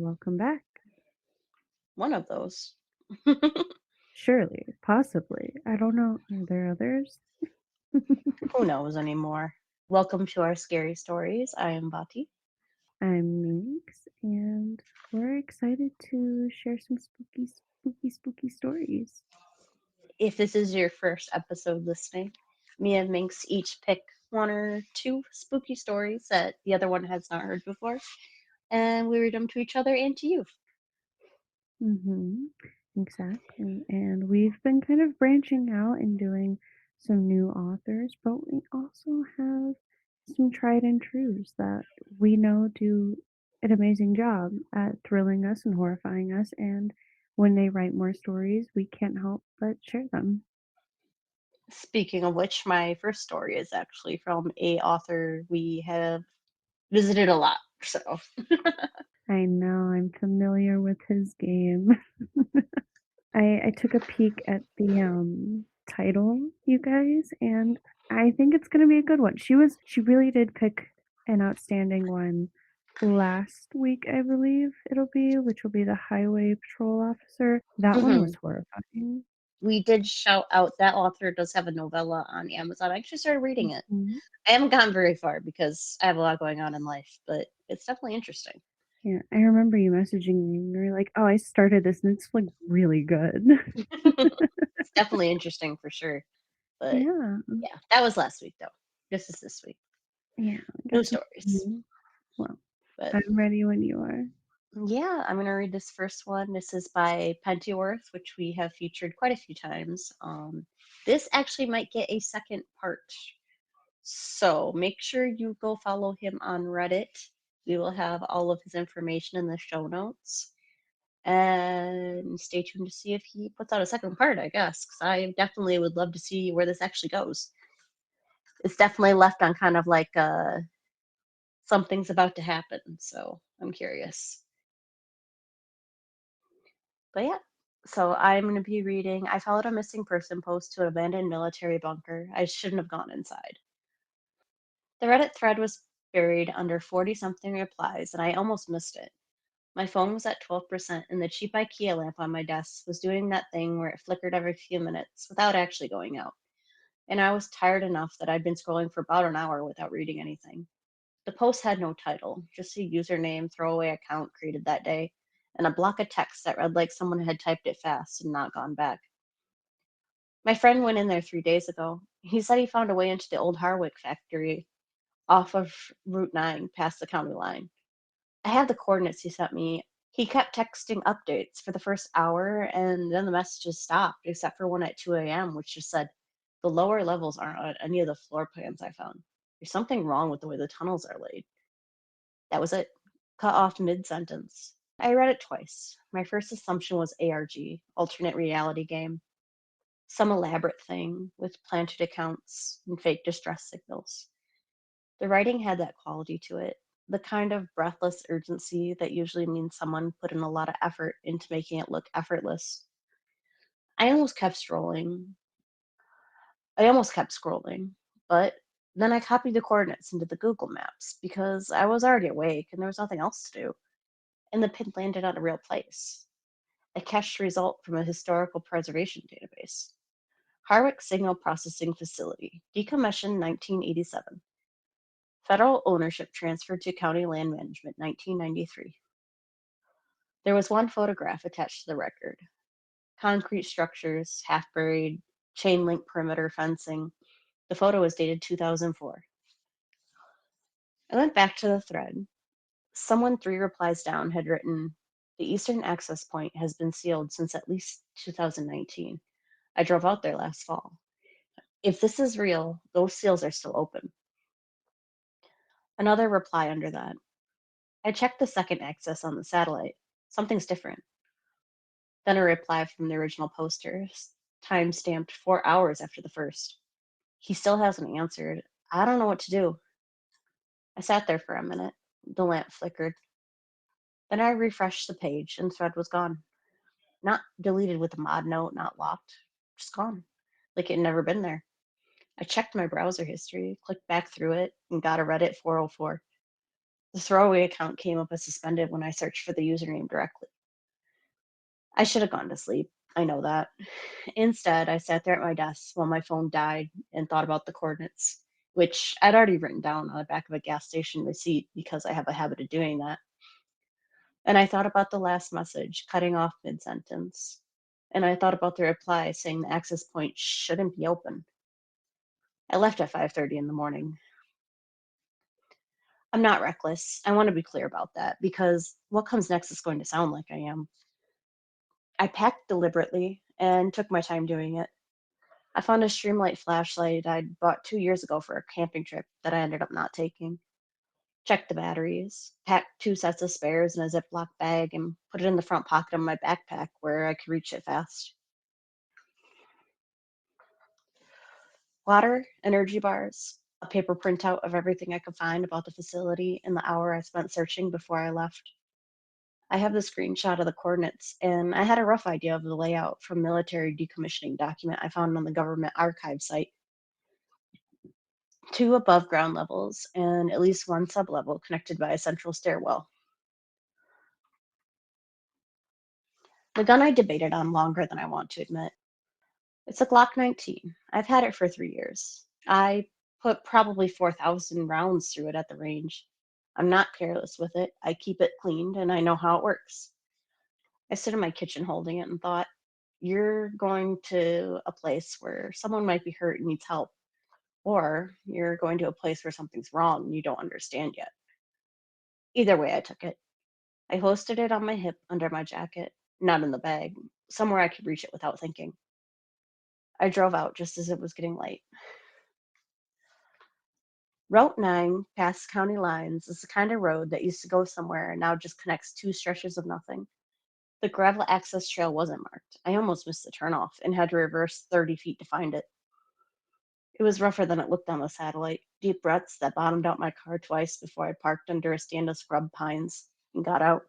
welcome back. One of those. Surely, possibly. I don't know. Are there others? Who knows anymore? Welcome to our scary stories. I am Vati. I'm Minx, and we're excited to share some spooky stories. If this is your first episode listening, me and Minx each pick one or two spooky stories that the other one has not heard before, and we read them to each other and to you. Mm-hmm. Exactly. And we've been kind of branching out and doing some new authors, but we also have some tried and trues that we know do an amazing job at thrilling us and horrifying us. And when they write more stories, we can't help but share them. Speaking of which, my first story is actually from a author we have visited a lot. So I know I'm familiar with his game. I took a peek at the title, you guys, and I think it's gonna be a good one. She really did pick an outstanding one last week, I believe it'll be, which will be the highway patrol officer. That one was mhm. horrifying. We did shout out that author does have a novella on Amazon. I actually started reading it. Mhm. I haven't gotten very far because I have a lot going on in life, but it's definitely interesting. Yeah, I remember you messaging me and you were like, "Oh, I started this and it's like really good." It's definitely interesting for sure. But Yeah. yeah, that was last week though. This is this week. Yeah, I New got some stories. new. Well, But I'm ready when you are. yeah, I'm gonna read this first one. This is by Pentyworth, which we have featured quite a few times. This actually might get a second part. So make sure you go follow him on Reddit. We will have all of his information in the show notes. And stay tuned to see if he puts out a second part, I guess, because I definitely would love to see where this actually goes. It's definitely left on kind of like something's about to happen, so I'm curious. But yeah, so I'm going to be reading. I followed a missing person post to an abandoned military bunker. I shouldn't have gone inside. The Reddit thread was buried under 40 something replies, and I almost missed it. My phone was at 12%, and the cheap IKEA lamp on my desk was doing that thing where it flickered every few minutes without actually going out. And I was tired enough that I'd been scrolling for about an hour without reading anything. The post had no title, just a username throwaway account created that day, and a block of text that read like someone had typed it fast and not gone back. My friend went in there 3 days ago. He said he found a way into the old Harwick factory off of Route 9 past the county line. I have the coordinates he sent me. He kept texting updates for the first hour, and then the messages stopped, except for one at 2 a.m., which just said, "The lower levels aren't on any of the floor plans I found. There's something wrong with the way the tunnels are laid." That was it. Cut off mid sentence. I read it twice. My first assumption was ARG, alternate reality game, some elaborate thing with planted accounts and fake distress signals. The writing had that quality to it, the kind of breathless urgency that usually means someone put in a lot of effort into making it look effortless. I almost kept scrolling. I almost kept scrolling, but then I copied the coordinates into the Google Maps because I was already awake and there was nothing else to do. And the pin landed on a real place, a cached result from a historical preservation database. Harwick Signal Processing Facility, decommissioned 1987. Federal ownership transferred to County Land Management 1993. There was one photograph attached to the record: concrete structures, half buried, chain link perimeter fencing. The photo was dated 2004. I went back to the thread. Someone 3 replies down had written, "The eastern access point has been sealed since at least 2019. I drove out there last fall. If this is real, those seals are still open." Another reply under that: "I checked the second access on the satellite. Something's different." Then a reply from the original poster, time stamped 4 hours after the first. "He still hasn't answered. I don't know what to do." I sat there for a minute. The lamp flickered. Then I refreshed the page and the thread was gone. Not deleted with a mod note, not locked. Just gone. Like it had never been there. I checked my browser history, clicked back through it, and got a Reddit 404. The throwaway account came up as suspended when I searched for the username directly. I should have gone to sleep. I know that. Instead, I sat there at my desk while my phone died and thought about the coordinates, which I'd already written down on the back of a gas station receipt because I have a habit of doing that. And I thought about the last message, cutting off mid sentence. And I thought about the reply saying the access point shouldn't be open. I left at 5:30 in the morning. I'm not reckless. I want to be clear about that because what comes next is going to sound like I am. I packed deliberately and took my time doing it. I found a Streamlight flashlight I'd bought 2 years ago for a camping trip that I ended up not taking. Checked the batteries, packed two sets of spares in a Ziploc bag, and put it in the front pocket of my backpack where I could reach it fast. Water, energy bars, a paper printout of everything I could find about the facility in the hour I spent searching before I left. I have the screenshot of the coordinates, and I had a rough idea of the layout from military decommissioning document I found on the government archive site. Two above ground levels and at least one sublevel connected by a central stairwell. The gun I debated on longer than I want to admit. It's a Glock 19. I've had it for 3 years. I put probably 4,000 rounds through it at the range. I'm not careless with it. I keep it cleaned and I know how it works. I stood in my kitchen holding it and thought, you're going to a place where someone might be hurt and needs help, or you're going to a place where something's wrong and you don't understand yet. Either way, I took it. I hoisted it on my hip under my jacket, not in the bag, somewhere I could reach it without thinking. I drove out just as it was getting light. Route 9, past county lines, is the kind of road that used to go somewhere and now just connects two stretches of nothing. The gravel access trail wasn't marked. I almost missed the turnoff and had to reverse 30 feet to find it. It was rougher than it looked on the satellite. Deep ruts that bottomed out my car twice before I parked under a stand of scrub pines and got out.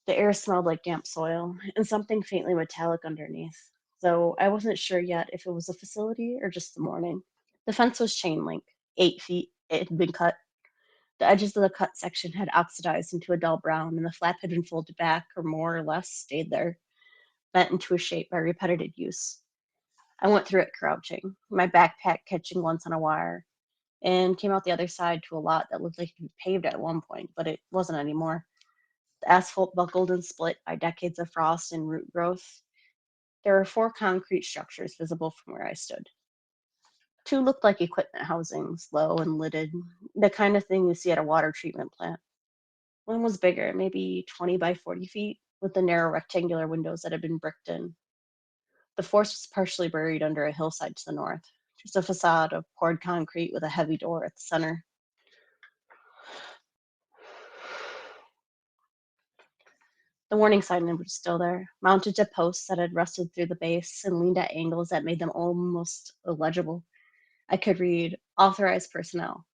The air smelled like damp soil and something faintly metallic underneath, though I wasn't sure yet if it was a facility or just the morning. The fence was chain link, 8 feet. It had been cut. The edges of the cut section had oxidized into a dull brown, and the flap had been folded back, or more or less stayed there, bent into a shape by repetitive use. I went through it crouching, my backpack catching once on a wire, and came out the other side to a lot that looked like it had paved at one point, but it wasn't anymore. The asphalt buckled and split by decades of frost and root growth. There were four concrete structures visible from where I stood. Two looked like equipment housings, low and lidded, the kind of thing you see at a water treatment plant. One was bigger, maybe 20 by 40 feet, with the narrow rectangular windows that had been bricked in. The fourth was partially buried under a hillside to the north, just a facade of poured concrete with a heavy door at the center. The warning sign was still there, mounted to posts that had rusted through the base and leaned at angles that made them almost illegible. I could read authorized personnel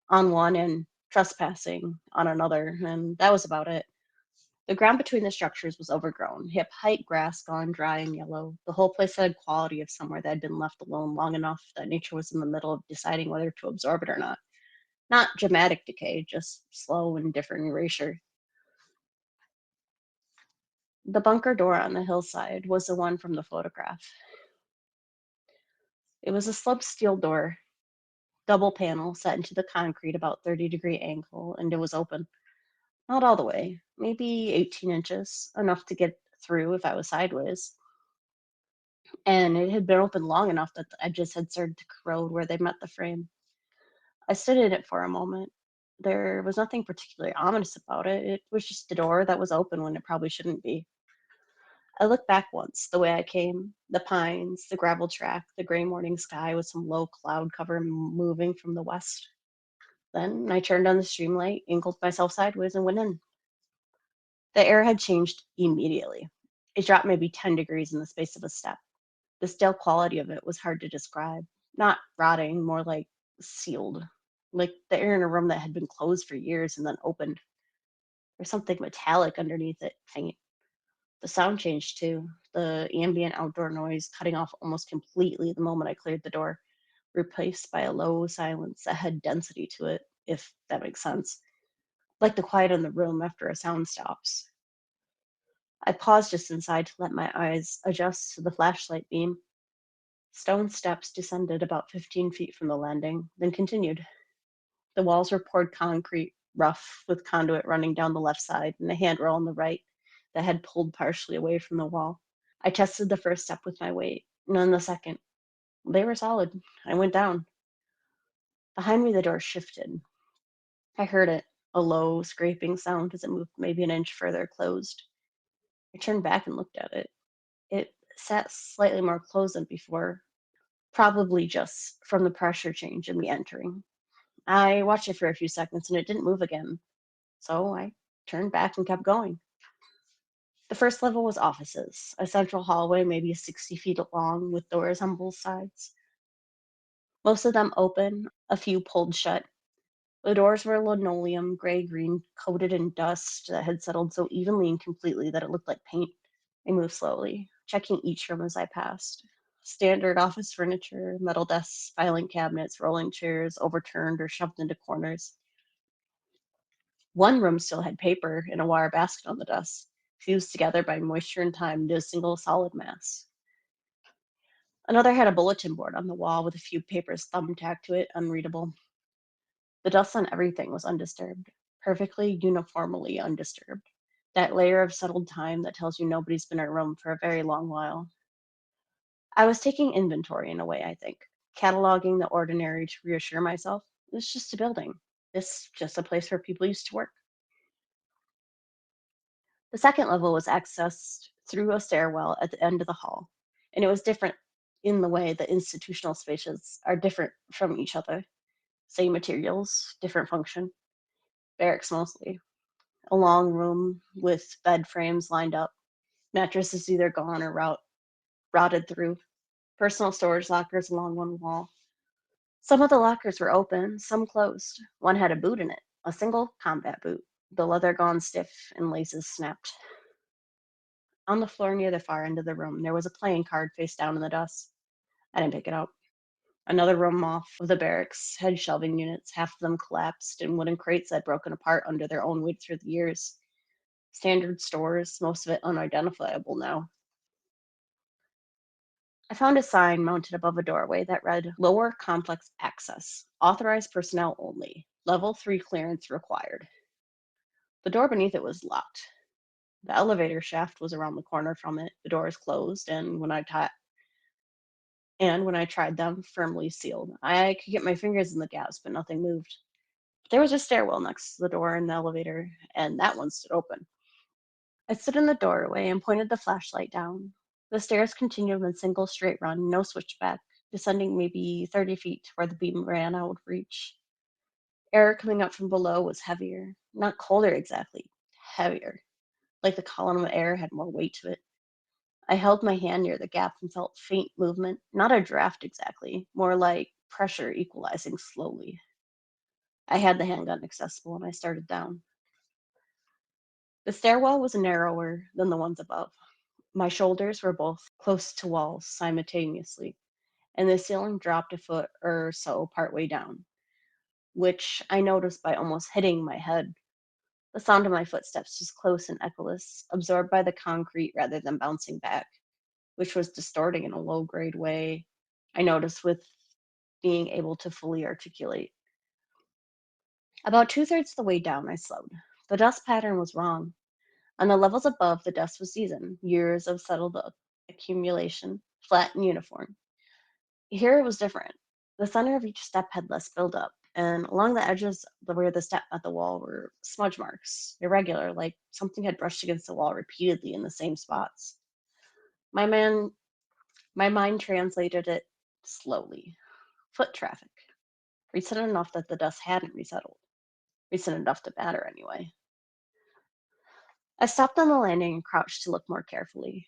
on one and trespassing on another, and that was about it. The ground between the structures was overgrown, hip height grass gone dry and yellow. The whole place had quality of somewhere that had been left alone long enough that nature was in the middle of deciding whether to absorb it or not. Not dramatic decay, just slow and different erasure. The bunker door on the hillside was the one from the photograph. It was a slub steel door, double panel set into the concrete about 30-degree angle, and it was open. Not all the way, maybe 18 inches, enough to get through if I was sideways. And it had been open long enough that the edges had started to corrode where they met the frame. I stood in it for a moment. There was nothing particularly ominous about it. It was just a door that was open when it probably shouldn't be. I looked back once, the way I came, the pines, the gravel track, the gray morning sky with some low cloud cover moving from the west. Then I turned on the streamlight, angled myself sideways, and went in. The air had changed immediately. It dropped maybe 10 degrees in the space of a step. The stale quality of it was hard to describe. Not rotting, more like sealed. Like the air in a room that had been closed for years and then opened. There's something metallic underneath it, faint. The sound changed too. The ambient outdoor noise cutting off almost completely the moment I cleared the door, replaced by a low silence that had density to it, if that makes sense. like the quiet in the room after a sound stops. I paused just inside to let my eyes adjust to the flashlight beam. Stone steps descended about 15 feet from the landing, then continued. The walls were poured concrete, rough, with conduit running down the left side and a handrail on the right that had pulled partially away from the wall. I tested the first step with my weight, and then the second. They were solid. I went down. Behind me, the door shifted. I heard it, a low, scraping sound as it moved maybe an inch further closed. I turned back and looked at it. It sat slightly more closed than before, probably just from the pressure change in me entering. I watched it for a few seconds and it didn't move again, so I turned back and kept going. The first level was offices, a central hallway maybe 60 feet long with doors on both sides. Most of them open, a few pulled shut. The doors were linoleum, gray green, coated in dust that had settled so evenly and completely that it looked like paint. I moved slowly, checking each room as I passed. Standard office furniture, metal desks, filing cabinets, rolling chairs, overturned or shoved into corners. One room still had paper in a wire basket on the desk, fused together by moisture and time into a single solid mass. Another had a bulletin board on the wall with a few papers thumbtacked to it, unreadable. The dust on everything was undisturbed, perfectly uniformly undisturbed. That layer of settled time that tells you nobody's been in a room for a very long while. I was taking inventory in a way, I think, cataloging the ordinary to reassure myself. It's just a building. It's just a place where people used to work. The second level was accessed through a stairwell at the end of the hall, and it was different in the way that institutional spaces are different from each other. Same materials, different function. Barracks mostly. A long room with bed frames lined up, mattresses either gone or rotted through, personal storage lockers along one wall. Some of the lockers were open, some closed. One had a boot in it, a single combat boot, the leather gone stiff and laces snapped. On the floor near the far end of the room, there was a playing card face down in the dust. I didn't pick it up. Another room off of the barracks had shelving units, half of them collapsed, and wooden crates had broken apart under their own weight through the years. Standard stores, most of it unidentifiable now. I found a sign mounted above a doorway that read Lower Complex Access, Authorized Personnel Only, Level 3 Clearance Required. The door beneath it was locked. The elevator shaft was around the corner from it, the doors closed, and when I tried them, firmly sealed. I could get my fingers in the gaps, but nothing moved. There was a stairwell next to the door in the elevator, and that one stood open. I stood in the doorway and pointed the flashlight down. The stairs continued in a single straight run, no switchback, descending maybe 30 feet to where the beam ran out of reach. Air coming up from below was heavier, not colder exactly, heavier, like the column of air had more weight to it. I held my hand near the gap and felt faint movement, not a draft exactly, more like pressure equalizing slowly. I had the handgun accessible and I started down. The stairwell was narrower than the ones above. My shoulders were both close to walls simultaneously, and the ceiling dropped a foot or so partway down, which I noticed by almost hitting my head. The sound of my footsteps was close and echoless, absorbed by the concrete rather than bouncing back, which was distorting in a low grade way I noticed with being able to fully articulate. About two-thirds of the way down, I slowed. The dust pattern was wrong. On the levels above, the dust was seasoned, years of settled accumulation, flat and uniform. Here it was different. The center of each step had less buildup, and along the edges where the step met the wall were smudge marks, irregular, like something had brushed against the wall repeatedly in the same spots. My man, my mind translated it slowly. Foot traffic. Recent enough that the dust hadn't resettled. Recent enough to matter anyway. I stopped on the landing and crouched to look more carefully.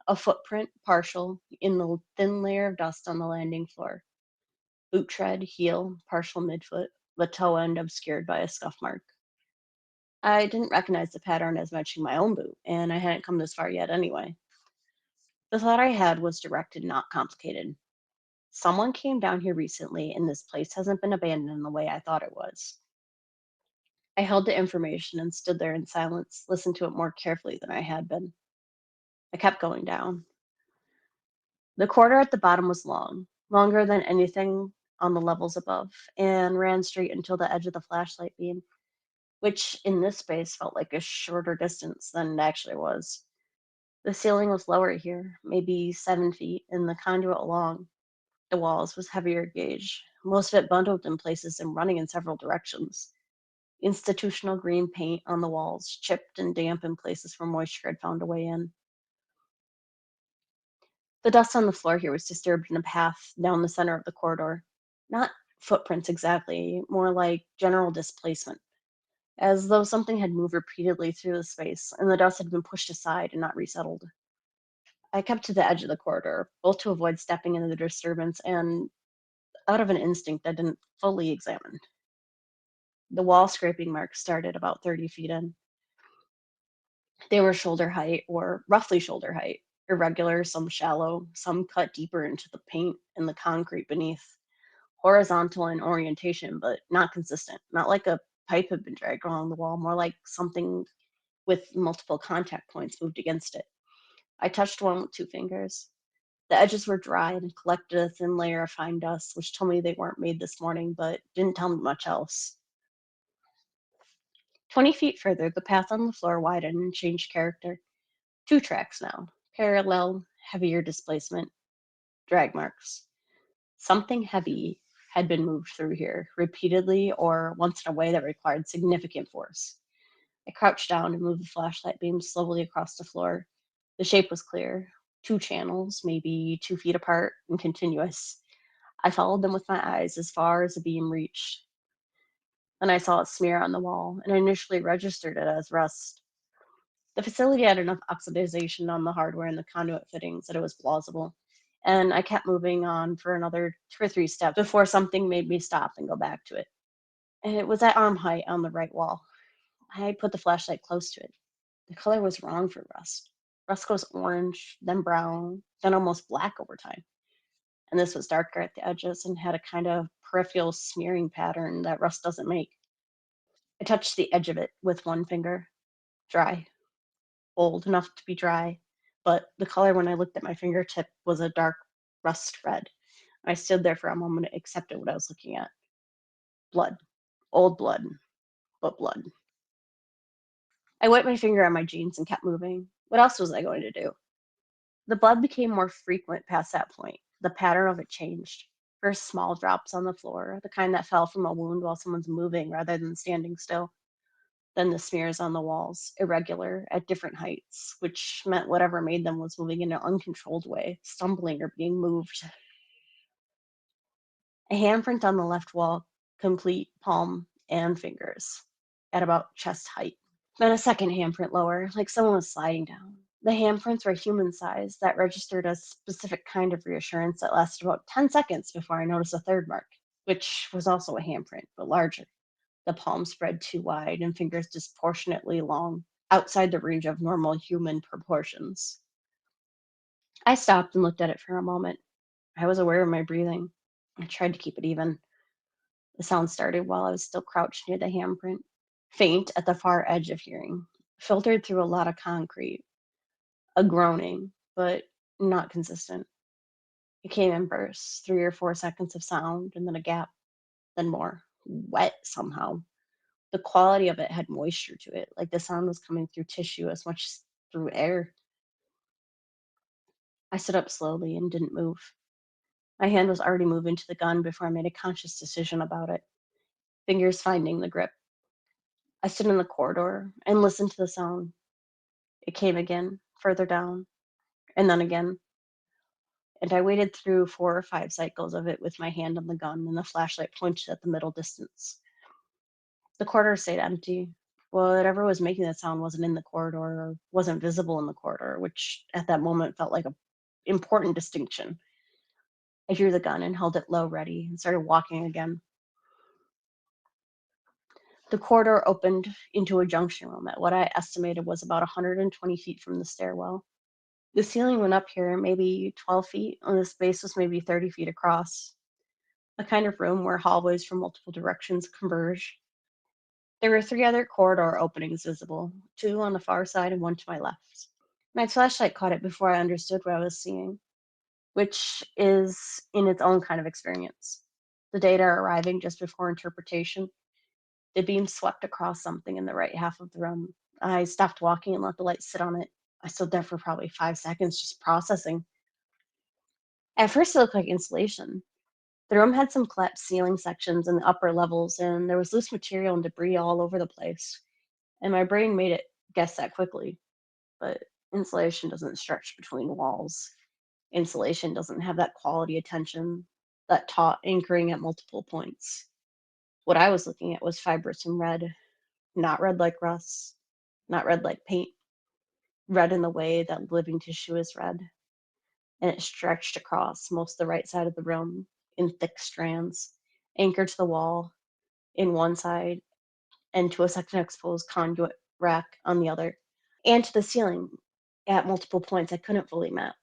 A footprint, partial, in the thin layer of dust on the landing floor. Boot tread, heel, partial midfoot, the toe end obscured by a scuff mark. I didn't recognize the pattern as matching my own boot, and I hadn't come this far yet anyway. The thought I had was direct and not complicated. Someone came down here recently, and this place hasn't been abandoned in the way I thought it was. I held the information and stood there in silence, listened to it more carefully than I had been. I kept going down. The corridor at the bottom was long, longer than anything on the levels above, and ran straight until the edge of the flashlight beam, which in this space felt like a shorter distance than it actually was. The ceiling was lower here, maybe 7 feet, and the conduit along the walls was heavier gauge, most of it bundled in places and running in several directions. Institutional green paint on the walls, chipped and damp in places where moisture had found a way in. The dust on the floor here was disturbed in a path down the center of the corridor. Not footprints exactly, more like general displacement, as though something had moved repeatedly through the space and the dust had been pushed aside and not resettled. I kept to the edge of the corridor, both to avoid stepping into the disturbance and out of an instinct I didn't fully examine. The wall scraping marks started about 30 feet in. They were shoulder height, or roughly shoulder height, irregular, some shallow, some cut deeper into the paint and the concrete beneath. Horizontal in orientation, but not consistent. Not like a pipe had been dragged along the wall, more like something with multiple contact points moved against it. I touched one with 2 fingers. The edges were dry and collected a thin layer of fine dust, which told me they weren't made this morning, but didn't tell me much else. 20 feet further, the path on the floor widened and changed character. 2 tracks now, parallel, heavier displacement, drag marks. Something heavy had been moved through here, repeatedly or once in a way that required significant force. I crouched down and moved the flashlight beam slowly across the floor. The shape was clear, 2 channels, maybe 2 feet apart and continuous. I followed them with my eyes as far as the beam reached. Then I saw a smear on the wall and initially registered it as rust. The facility had enough oxidization on the hardware and the conduit fittings that it was plausible. And I kept moving on for another 2 or 3 steps before something made me stop and go back to it. And it was at arm height on the right wall. I put the flashlight close to it. The color was wrong for rust. Rust goes orange, then brown, then almost black over time. And this was darker at the edges and had a kind of peripheral smearing pattern that rust doesn't make. I touched the edge of it with 1 finger. Dry. Old enough to be dry, but the color when I looked at my fingertip was a dark rust red. I stood there for a moment, accepted what I was looking at. Blood. Old blood, but blood. I wiped my finger on my jeans and kept moving. What else was I going to do? The blood became more frequent past that point. The pattern of it changed. First, small drops on the floor, the kind that fell from a wound while someone's moving rather than standing still. Then the smears on the walls, irregular, at different heights, which meant whatever made them was moving in an uncontrolled way, stumbling or being moved. A handprint on the left wall, complete palm and fingers, at about chest height. Then a second handprint lower, like someone was sliding down. The handprints were human sized, that registered a specific kind of reassurance that lasted about 10 seconds before I noticed a third mark, which was also a handprint, but larger. The palm spread too wide and fingers disproportionately long, outside the range of normal human proportions. I stopped and looked at it for a moment. I was aware of my breathing. I tried to keep it even. The sound started while I was still crouched near the handprint, faint at the far edge of hearing, filtered through a lot of concrete, a groaning, but not consistent. It came in bursts, 3 or 4 seconds of sound, and then a gap, then more, wet somehow. The quality of it had moisture to it, like the sound was coming through tissue as much as through air. I stood up slowly and didn't move. My hand was already moving to the gun before I made a conscious decision about it, fingers finding the grip. I stood in the corridor and listened to the sound. It came again, further down, and then again, and I waited through 4 or 5 cycles of it with my hand on the gun and the flashlight pointed at the middle distance. The corridor stayed empty. Whatever was making that sound wasn't in the corridor or wasn't visible in the corridor, which at that moment felt like an important distinction. I drew the gun and held it low ready and started walking again. The corridor opened into a junction room at what I estimated was about 120 feet from the stairwell. The ceiling went up here maybe 12 feet, and the space was maybe 30 feet across. A kind of room where hallways from multiple directions converge. There were three other corridor openings visible, two on the far side and one to my left. My flashlight caught it before I understood what I was seeing, which is in its own kind of experience. The data arriving just before interpretation, the beam swept across something in the right half of the room. I stopped walking and let the light sit on it. I stood there for probably 5 seconds just processing. At first, it looked like insulation. The room had some collapsed ceiling sections in the upper levels, and there was loose material and debris all over the place. And my brain made it guess that quickly. But insulation doesn't stretch between walls. Insulation doesn't have that quality attention, that taut anchoring at multiple points. What I was looking at was fibrous and red, not red like rust, not red like paint, red in the way that living tissue is red. And it stretched across most of the right side of the room in thick strands, anchored to the wall in one side and to a second exposed conduit rack on the other, and to the ceiling at multiple points I couldn't fully map.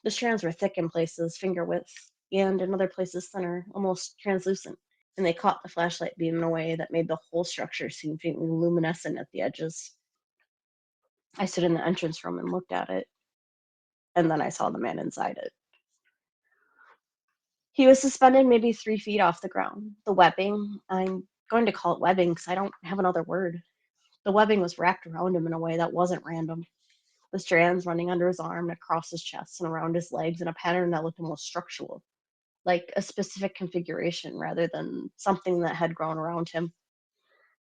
The strands were thick in places, finger width, and in other places thinner, almost translucent, and they caught the flashlight beam in a way that made the whole structure seem faintly luminescent at the edges. I stood in the entrance room and looked at it, and then I saw the man inside it. He was suspended maybe 3 feet off the ground. The webbing, I'm going to call it webbing because I don't have another word. The webbing was wrapped around him in a way that wasn't random. The strands running under his arm and across his chest and around his legs in a pattern that looked almost structural, like a specific configuration rather than something that had grown around him.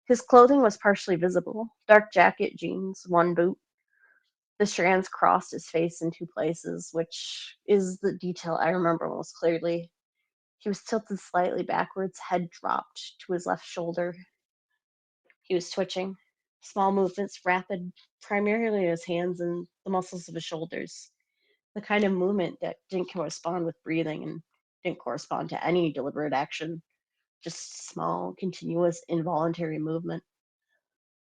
His clothing was partially visible: dark jacket, jeans, one boot. The strands crossed his face in two places, which is the detail I remember most clearly. He was tilted slightly backwards, head dropped to his left shoulder. He was twitching, small movements, rapid, primarily in his hands and the muscles of his shoulders. The kind of movement that didn't correspond with breathing and didn't correspond to any deliberate action, just small, continuous, involuntary movement.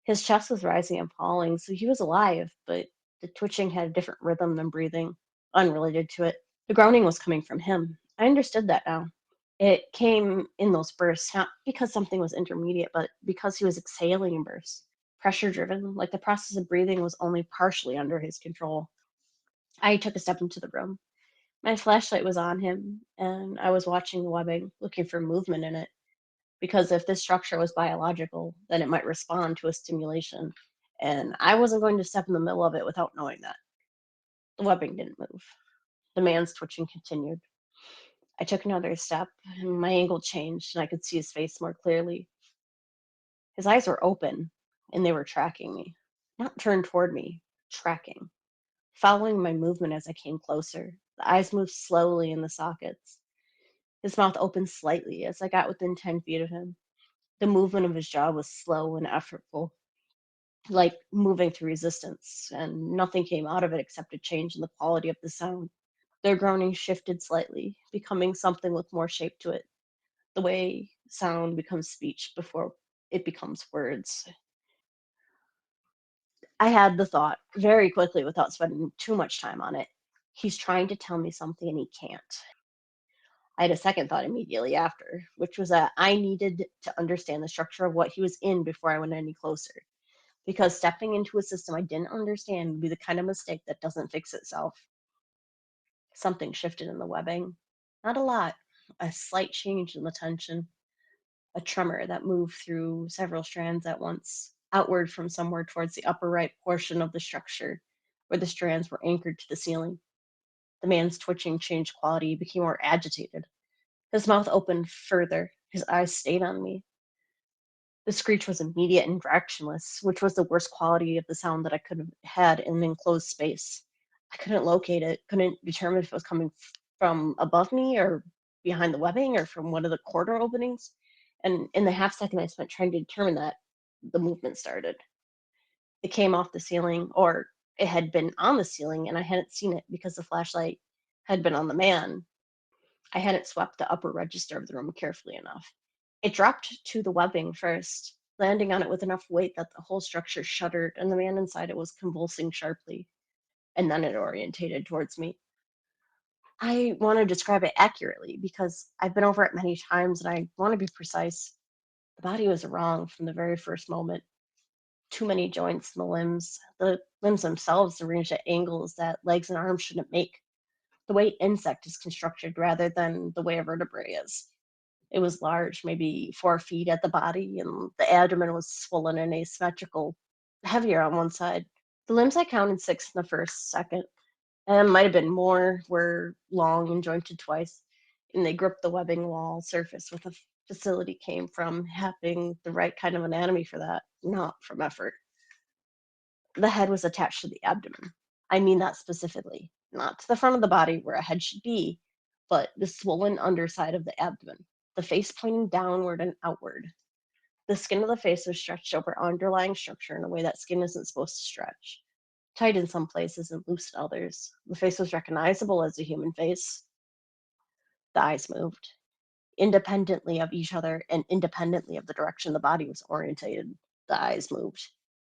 His chest was rising and falling, so he was alive, but the twitching had a different rhythm than breathing, unrelated to it. The groaning was coming from him. I understood that now. It came in those bursts, not because something was intermediate, but because he was exhaling in bursts, pressure driven, like the process of breathing was only partially under his control. I took a step into the room. My flashlight was on him, and I was watching the webbing, looking for movement in it, because if this structure was biological, then it might respond to a stimulation, and I wasn't going to step in the middle of it without knowing that. The webbing didn't move. The man's twitching continued. I took another step, and my angle changed, and I could see his face more clearly. His eyes were open, and they were tracking me. Not turned toward me, tracking. Following my movement as I came closer, the eyes moved slowly in the sockets. His mouth opened slightly as I got within 10 feet of him. The movement of his jaw was slow and effortful, like moving through resistance, and nothing came out of it except a change in the quality of the sound. Their groaning shifted slightly, becoming something with more shape to it, the way sound becomes speech before it becomes words. I had the thought very quickly without spending too much time on it. He's trying to tell me something and he can't. I had a second thought immediately after, which was that I needed to understand the structure of what he was in before I went any closer. Because stepping into a system I didn't understand would be the kind of mistake that doesn't fix itself. Something shifted in the webbing. Not a lot, a slight change in the tension, a tremor that moved through several strands at once, outward from somewhere towards the upper right portion of the structure, where the strands were anchored to the ceiling. The man's twitching changed quality, became more agitated. His mouth opened further, his eyes stayed on me. The screech was immediate and directionless, which was the worst quality of the sound that I could have had in an enclosed space. I couldn't locate it, couldn't determine if it was coming from above me or behind the webbing or from one of the corridor openings. And in the half second I spent trying to determine that, the movement started. It came off the ceiling, or it had been on the ceiling, and I hadn't seen it because the flashlight had been on the man. I hadn't swept the upper register of the room carefully enough. It dropped to the webbing first, landing on it with enough weight that the whole structure shuddered and the man inside it was convulsing sharply, and then it orientated towards me. I want to describe it accurately because I've been over it many times and I want to be precise. The body was wrong from the very first moment. Too many joints in the limbs. The limbs themselves arranged at angles that legs and arms shouldn't make. The way insect is constructed rather than the way a vertebrae is. It was large, maybe 4 feet at the body, and the abdomen was swollen and asymmetrical, heavier on one side. The limbs I counted six in the first second, and might have been more, were long and jointed twice, and they gripped the webbing wall surface with a facility came from having the right kind of anatomy for that, not from effort. The head was attached to the abdomen. I mean that specifically, not to the front of the body where a head should be, but the swollen underside of the abdomen, the face pointing downward and outward. The skin of the face was stretched over underlying structure in a way that skin isn't supposed to stretch. Tight in some places and loose in others. The face was recognizable as a human face. The eyes moved, independently of each other and independently of the direction the body was orientated. The eyes moved.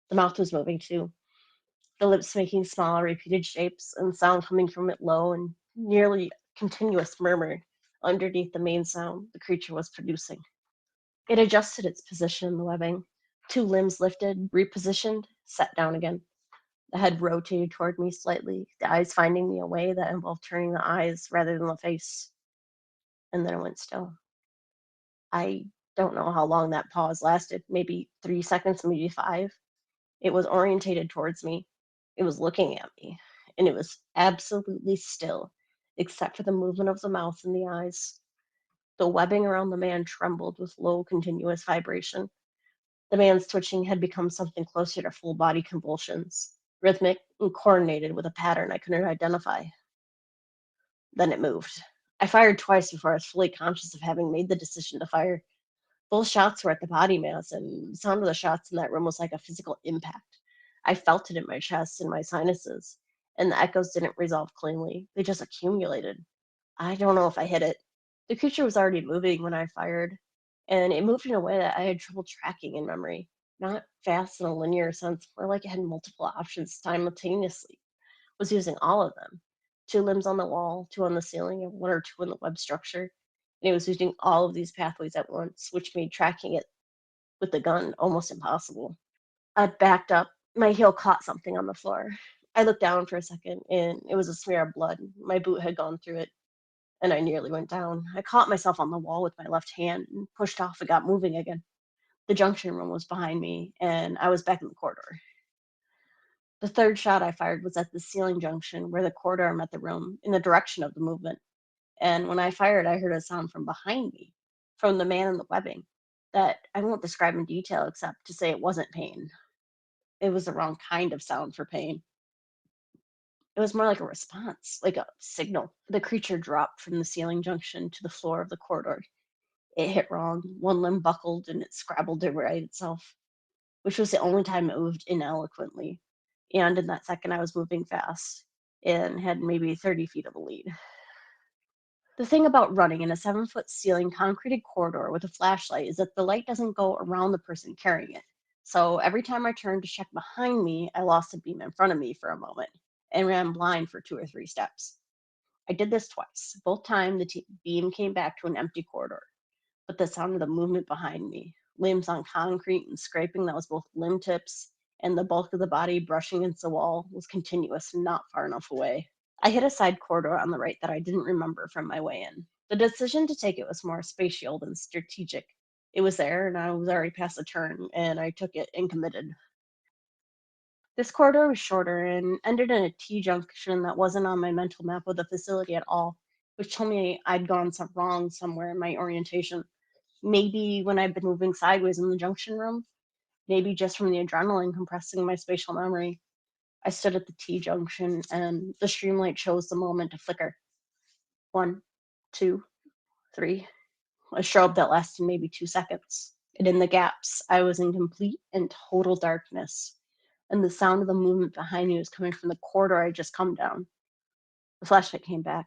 The mouth was moving too, the lips making small, repeated shapes, and sound coming from it low and nearly continuous murmur underneath the main sound the creature was producing. It adjusted its position in the webbing. Two limbs lifted, repositioned, set down again. The head rotated toward me slightly, the eyes finding me a way that involved turning the eyes rather than the face. And then it went still. I don't know how long that pause lasted, maybe 3 seconds, maybe five. It was orientated towards me. It was looking at me. And it was absolutely still, except for the movement of the mouth and the eyes. The webbing around the man trembled with low, continuous vibration. The man's twitching had become something closer to full body convulsions, rhythmic and coordinated with a pattern I couldn't identify. Then it moved. I fired twice before I was fully conscious of having made the decision to fire. Both shots were at the body mass, and the sound of the shots in that room was like a physical impact. I felt it in my chest and my sinuses, and the echoes didn't resolve cleanly. They just accumulated. I don't know if I hit it. The creature was already moving when I fired, and it moved in a way that I had trouble tracking in memory. Not fast in a linear sense, more like it had multiple options simultaneously, was using all of them. Two limbs on the wall, two on the ceiling, and one or two in the web structure. And it was using all of these pathways at once, which made tracking it with the gun almost impossible. I backed up. My heel caught something on the floor. I looked down for a second, and it was a smear of blood. My boot had gone through it, and I nearly went down. I caught myself on the wall with my left hand and pushed off and got moving again. The junction room was behind me, and I was back in the corridor. The third shot I fired was at the ceiling junction where the corridor met the room, in the direction of the movement. And when I fired, I heard a sound from behind me, from the man in the webbing, that I won't describe in detail except to say it wasn't pain. It was the wrong kind of sound for pain. It was more like a response, like a signal. The creature dropped from the ceiling junction to the floor of the corridor. It hit wrong. One limb buckled and it scrabbled to right itself, which was the only time it moved ineloquently. And in that second, I was moving fast and had maybe 30 feet of a lead. The thing about running in a 7-foot ceiling concreted corridor with a flashlight is that the light doesn't go around the person carrying it. So every time I turned to check behind me, I lost a beam in front of me for a moment and ran blind for 2 or 3 steps. I did this twice. Both times the beam came back to an empty corridor, but the sound of the movement behind me, limbs on concrete and scraping that was both limb tips and the bulk of the body brushing against the wall, was continuous and not far enough away. I hit a side corridor on the right that I didn't remember from my way in. The decision to take it was more spatial than strategic. It was there, and I was already past the turn, and I took it and committed. This corridor was shorter and ended in a T junction that wasn't on my mental map of the facility at all, which told me I'd gone wrong somewhere in my orientation. Maybe when I'd been moving sideways in the junction room, maybe just from the adrenaline compressing my spatial memory. I stood at the T junction, and the streamlight chose the moment to flicker. 1, 2, 3. A strobe that lasted maybe 2 seconds. And in the gaps, I was in complete and total darkness, and the sound of the movement behind me was coming from the corridor I'd just come down. The flashlight came back.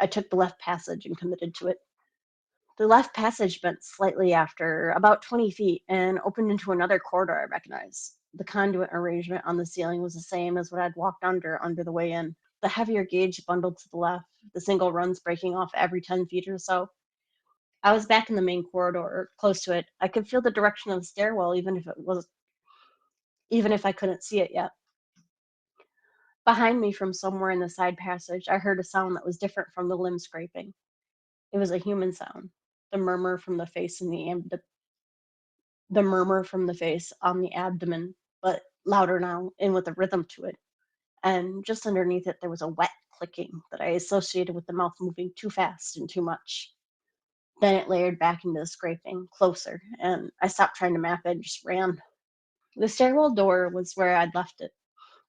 I took the left passage and committed to it. The left passage bent slightly after about 20 feet and opened into another corridor I recognized. The conduit arrangement on the ceiling was the same as what I'd walked under the way in. The heavier gauge bundled to the left, the single runs breaking off every 10 feet or so. I was back in the main corridor, or close to it. I could feel the direction of the stairwell, even if I couldn't see it yet. Behind me, from somewhere in the side passage, I heard a sound that was different from the limb scraping. It was a human sound, the murmur from the face in the murmur from the face on the abdomen, but louder now and with a rhythm to it. And just underneath it, there was a wet clicking that I associated with the mouth moving too fast and too much. Then it layered back into the scraping, closer, and I stopped trying to map it and just ran. The stairwell door was where I'd left it.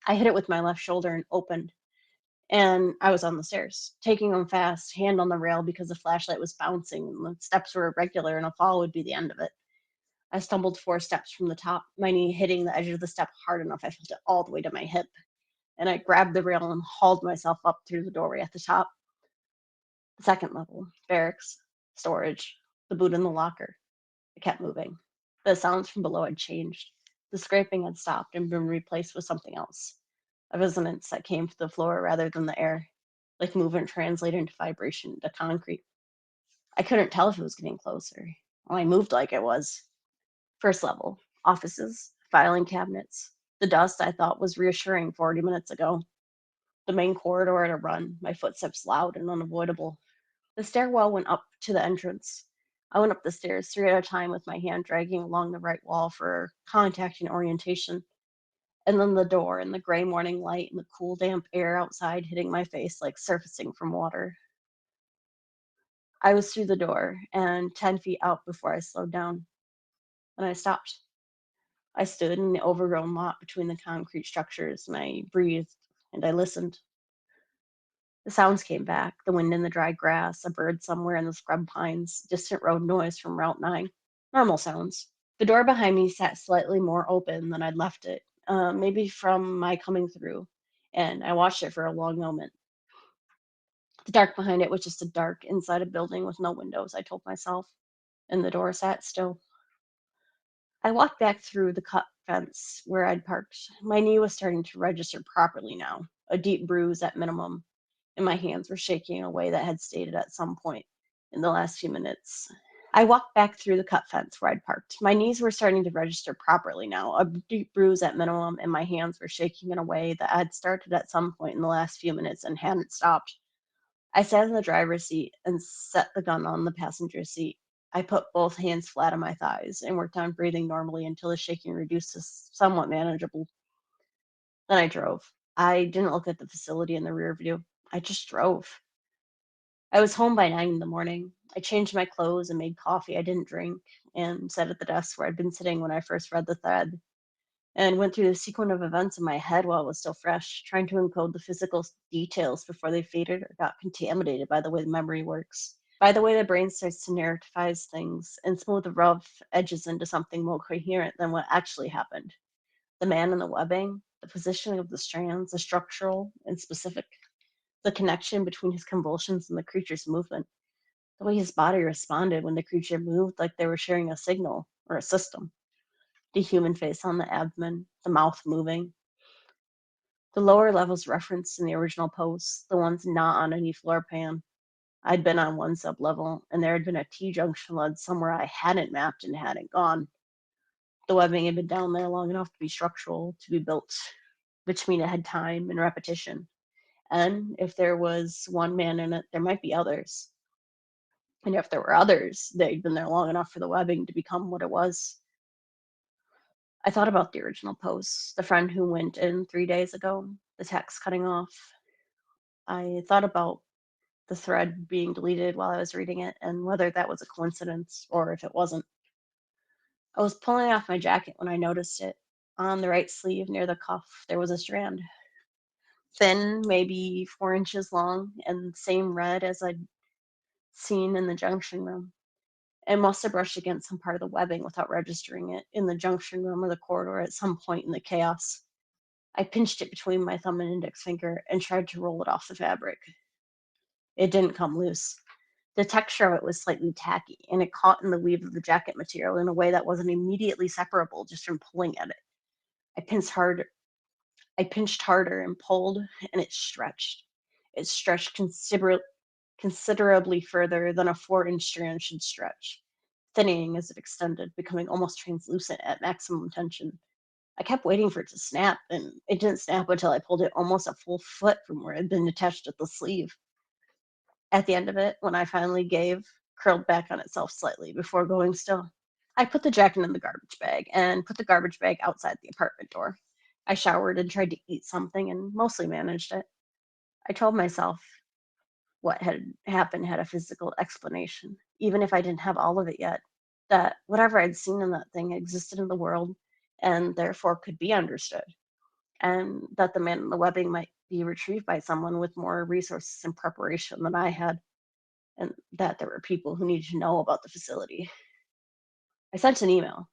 I hit it with my left shoulder and opened, and I was on the stairs, taking them fast, hand on the rail because the flashlight was bouncing and the steps were irregular and a fall would be the end of it. I stumbled 4 steps from the top, my knee hitting the edge of the step hard enough I felt it all the way to my hip, and I grabbed the rail and hauled myself up through the doorway at the top. The second level, barracks, storage, the boot in the locker. I kept moving. The sounds from below had changed. The scraping had stopped and been replaced with something else, a resonance that came from the floor rather than the air, like movement translated into vibration into concrete. I couldn't tell if it was getting closer. Well, I moved like it was. First level, offices, filing cabinets. The dust I thought was reassuring 40 minutes ago. The main corridor at a run, my footsteps loud and unavoidable. The stairwell went up to the entrance. I went up the stairs 3 at a time with my hand dragging along the right wall for contact and orientation. And then the door and the gray morning light and the cool, damp air outside hitting my face like surfacing from water. I was through the door and 10 feet out before I slowed down. And I stopped. I stood in the overgrown lot between the concrete structures and I breathed and I listened. The sounds came back, the wind in the dry grass, a bird somewhere in the scrub pines, distant road noise from Route 9. Normal sounds. The door behind me sat slightly more open than I'd left it, maybe from my coming through, and I watched it for a long moment. The dark behind it was just a dark inside a building with no windows, I told myself, and the door sat still. I walked back through the cut fence where I'd parked. My knee was starting to register properly now, a deep bruise at minimum, and my hands were shaking in a way that had stated at some point in the last few minutes. I walked back through the cut fence where I'd parked. My knees were starting to register properly now, a deep bruise at minimum, and my hands were shaking in a way that had started at some point in the last few minutes and hadn't stopped. I sat in the driver's seat and set the gun on the passenger seat. I put both hands flat on my thighs and worked on breathing normally until the shaking reduced to somewhat manageable. Then I drove. I didn't look at the facility in the rear view. I just drove. I was home by 9 in the morning. I changed my clothes and made coffee I didn't drink and sat at the desk where I'd been sitting when I first read the thread and went through the sequence of events in my head while it was still fresh, trying to encode the physical details before they faded or got contaminated by the way the memory works, by the way the brain starts to narrativize things and smooth the rough edges into something more coherent than what actually happened. The man in the webbing, the positioning of the strands, the structural and specific, the connection between his convulsions and the creature's movement, the way his body responded when the creature moved like they were sharing a signal or a system, the human face on the abdomen, the mouth moving, the lower levels referenced in the original posts, the ones not on any floor plan. I'd been on one sublevel, and there had been a T-junction led somewhere I hadn't mapped and hadn't gone. The webbing had been down there long enough to be structural, to be built, which mean it had time and repetition. And if there was one man in it, there might be others. And if there were others, they'd been there long enough for the webbing to become what it was. I thought about the original post, the friend who went in 3 days ago, the text cutting off. I thought about the thread being deleted while I was reading it and whether that was a coincidence or if it wasn't. I was pulling off my jacket when I noticed it. On the right sleeve near the cuff, there was a strand, thin, maybe 4 inches long, and same red as I'd seen in the junction room. It must have brushed against some part of the webbing without registering it in the junction room or the corridor at some point in the chaos. I pinched it between my thumb and index finger and tried to roll it off the fabric. It didn't come loose. The texture of it was slightly tacky, and it caught in the weave of the jacket material in a way that wasn't immediately separable just from pulling at it. I pinched harder. I pinched harder and pulled, and it stretched. It stretched considerably further than a 4-inch strand should stretch, thinning as it extended, becoming almost translucent at maximum tension. I kept waiting for it to snap, and it didn't snap until I pulled it almost a full foot from where it had been attached at the sleeve. At the end of it, when I finally gave, curled back on itself slightly before going still. I put the jacket in the garbage bag and put the garbage bag outside the apartment door. I showered and tried to eat something and mostly managed it. I told myself what had happened had a physical explanation, even if I didn't have all of it yet. That whatever I'd seen in that thing existed in the world and therefore could be understood, and that the man in the webbing might be retrieved by someone with more resources and preparation than I had, and that there were people who needed to know about the facility. I sent an email.